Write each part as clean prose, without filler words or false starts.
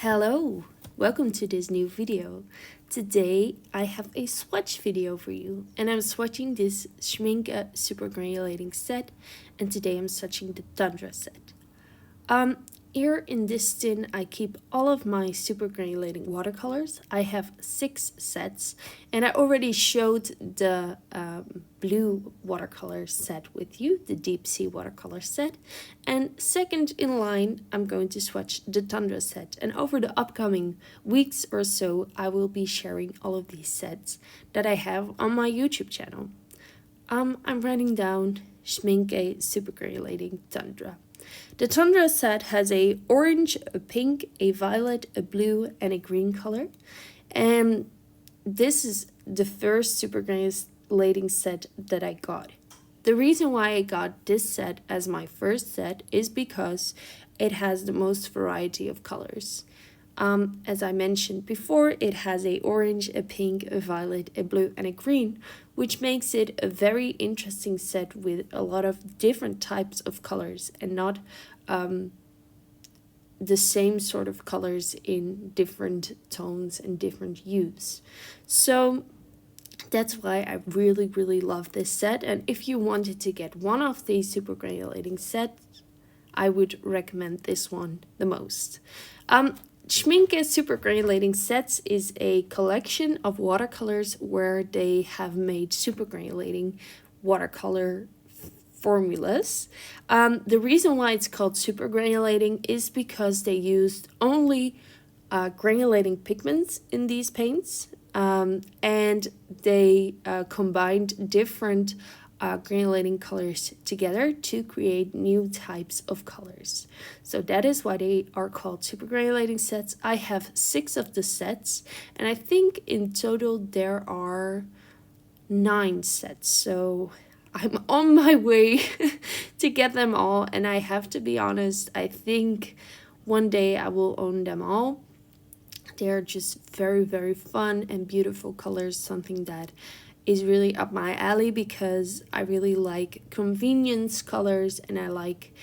Hello, welcome to this new video. Today I have a swatch video for you and I'm swatching this Schmincke Super Granulating set, and today I'm swatching the Tundra set. Here in this tin I keep all of my super granulating watercolors. I have 6 sets and I already showed the blue watercolor set with you, the deep sea watercolor set. And second in line I'm going to swatch the Tundra set, and over the upcoming weeks or so I will be sharing all of these sets that I have on my YouTube channel. I'm writing down Schmincke Super Granulating Tundra. The Tundra set has a orange, a pink, a violet, a blue, and a green color. And this is the first super granulating set that I got. The reason why I got this set as my first set is because it has the most variety of colors. As I mentioned before, it has a orange, a pink, a violet, a blue, and a green, which makes it a very interesting set with a lot of different types of colors and not the same sort of colors in different tones and different hues. So that's why I really love this set, and if you wanted to get one of these super granulating sets, I would recommend this one the most. Schmincke Super Granulating Sets is a collection of watercolors where they have made super granulating watercolor formulas. The reason why it's called super granulating is because they used only granulating pigments in these paints, and they combined different granulating colors together to create new types of colors. So that is why they are called super granulating sets. I have 6 of the sets, and I think in total there are 9 sets. So I'm on my way to get them all, and I have to be honest, I think one day I will own them all. They're just very fun and beautiful colors, something that is really up my alley because I really like convenience colors and I like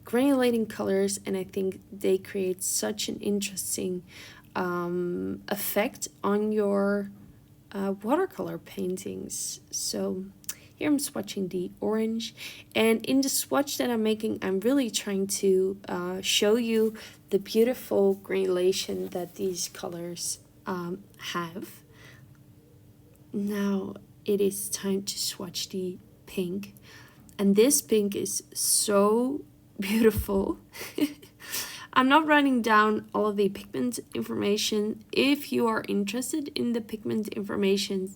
granulating colors, and I think they create such an interesting effect on your watercolor paintings. So here I'm swatching the orange, and in the swatch that I'm making I'm really trying to show you the beautiful granulation that these colors have. Now it is time to swatch the pink, and this pink is so beautiful. I'm not writing down all of the pigment information. If you are interested in the pigment information,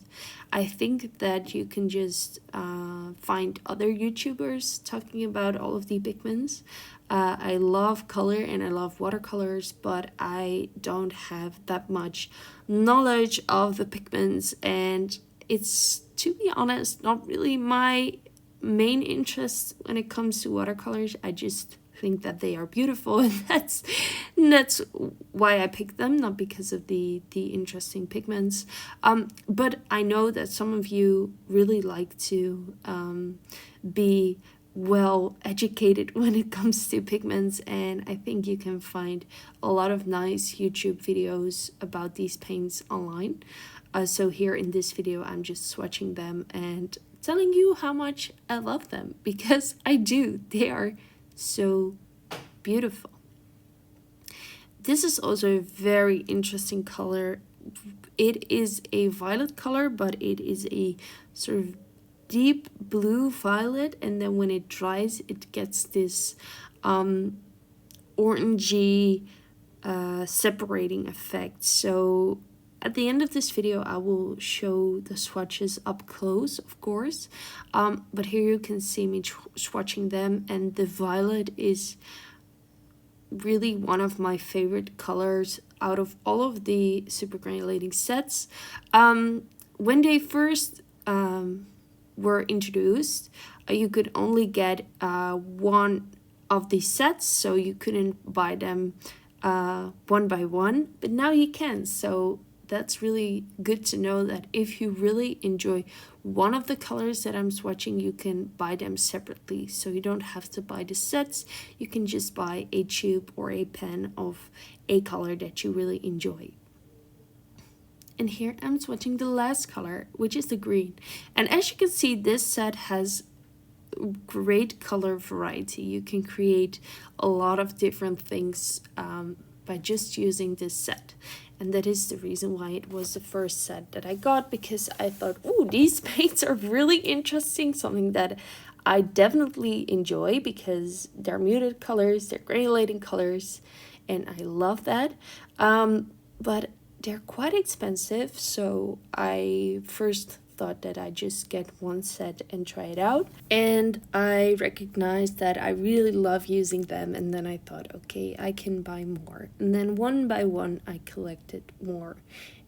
I think that you can just find other YouTubers talking about all of the pigments. I love color and I love watercolors, but I don't have that much knowledge of the pigments, and it's, to be honest, not really my main interest when it comes to watercolors. I just think that they are beautiful, and that's why I picked them, not because of the interesting pigments. But I know that some of you really like to be well educated when it comes to pigments, and I think you can find a lot of nice YouTube videos about these paints online. So here in this video I'm just swatching them and telling you how much I love them, because I do. They are so beautiful. This is also a very interesting color. It is a violet color, but it is a sort of deep blue violet, and then when it dries it gets this orangey separating effect. So at the end of this video I will show the swatches up close, of course, but here you can see me swatching them, and the violet is really one of my favorite colors out of all of the super granulating sets. When they first were introduced, you could only get one of these sets, so you couldn't buy them one by one, but now you can. So that's really good to know that if you really enjoy one of the colors that I'm swatching, you can buy them separately. So you don't have to buy the sets. You can just buy a tube or a pen of a color that you really enjoy. And here I'm swatching the last color, which is the green. And as you can see, this set has great color variety. You can create a lot of different things by just using this set. And that is the reason why it was the first set that I got, because I thought, oh, these paints are really interesting, something that I definitely enjoy because they're muted colors, they're granulating colors, and I love that. But they're quite expensive, so I first thought that I just get one set and try it out, and I recognized that I really love using them, and then I thought, okay, I can buy more. And then one by one I collected more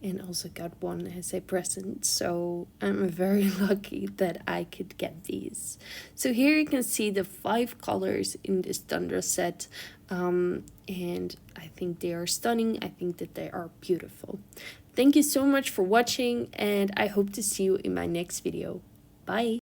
and also got one as a present, so I'm very lucky that I could get these. So here you can see the 5 colors in this Tundra set, and I think they are stunning. I think that they are beautiful. Thank you so much for watching, and I hope to see you in my next video. Bye!